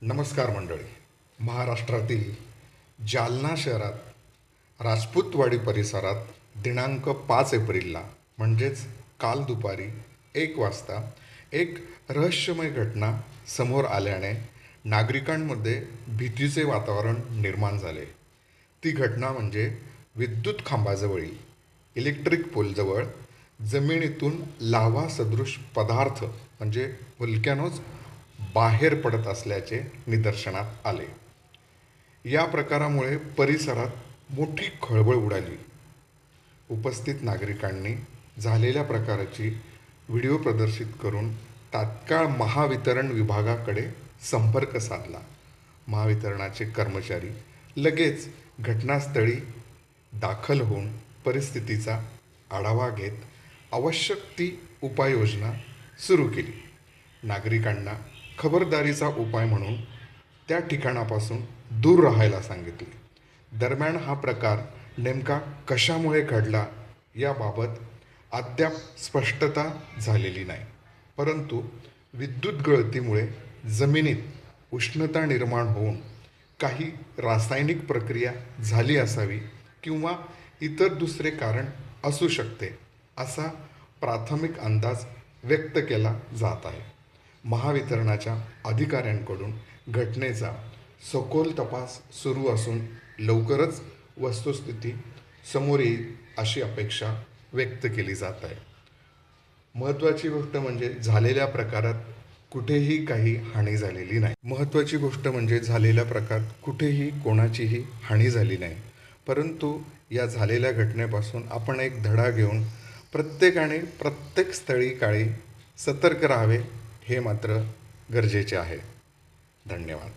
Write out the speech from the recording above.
नमस्कार मंडळी. महाराष्ट्रातील जालना शहरात राजपूतवाडी परिसरात दिनांक 5 एप्रिलला म्हणजेच काल दुपारी 1 वाजता एक रहस्यमय घटना समोर आल्याने नागरिकांमध्ये भीतीचे वातावरण निर्माण झाले. ती घटना म्हणजे विद्युत खांबाजवळील इलेक्ट्रिक पोलजवळ जमिनीतून लाव्हा सदृश पदार्थ म्हणजे व्होल्कॅनोज बाहेर पडत असल्याचे निदर्शनात आले. या प्रकारामुळे परिसरात मोठी खळबळ उडाली. उपस्थित नागरिकांनी झालेल्या प्रकाराची व्हिडिओ प्रदर्शित करून तात्काळ महावितरण विभागाकडे संपर्क साधला. महावितरणाचे कर्मचारी लगेच घटनास्थळी दाखल होऊन परिस्थितीचा आढावा घेत आवश्यक ती उपाययोजना सुरू केली. नागरिकांना खबरदारीचा उपाय म्हणून त्या ठिकाणापासून दूर राहायला सांगितले. दरम्यान हा प्रकार नेमका कशामुळे घडला याबाबत अद्याप स्पष्टता झालेली नाही. परंतु विद्युत गळतीमुळे जमिनीत उष्णता निर्माण होऊन काही रासायनिक प्रक्रिया झाली असावी किंवा इतर दुसरे कारण असू शकते असा प्राथमिक अंदाज व्यक्त केला जात आहे. महावितरणाच्या अधिकाऱ्यांकडून घटनेचा सखोल तपास सुरू असून लवकरच वस्तुस्थिती समोर येईल अशी अपेक्षा व्यक्त केली जात आहे. महत्त्वाची गोष्ट म्हणजे झालेल्या प्रकारात कुठेही काही हानी झालेली नाही. महत्त्वाची गोष्ट म्हणजे झालेल्या प्रकारात कुठेही कोणाचीही हानी झाली नाही. परंतु या झालेल्या घटनेपासून आपण एक धडा घेऊन प्रत्येकाने प्रत्येक स्थळी काळी सतर्क राहावे हे मात्र गरजेचे आहे. धन्यवाद.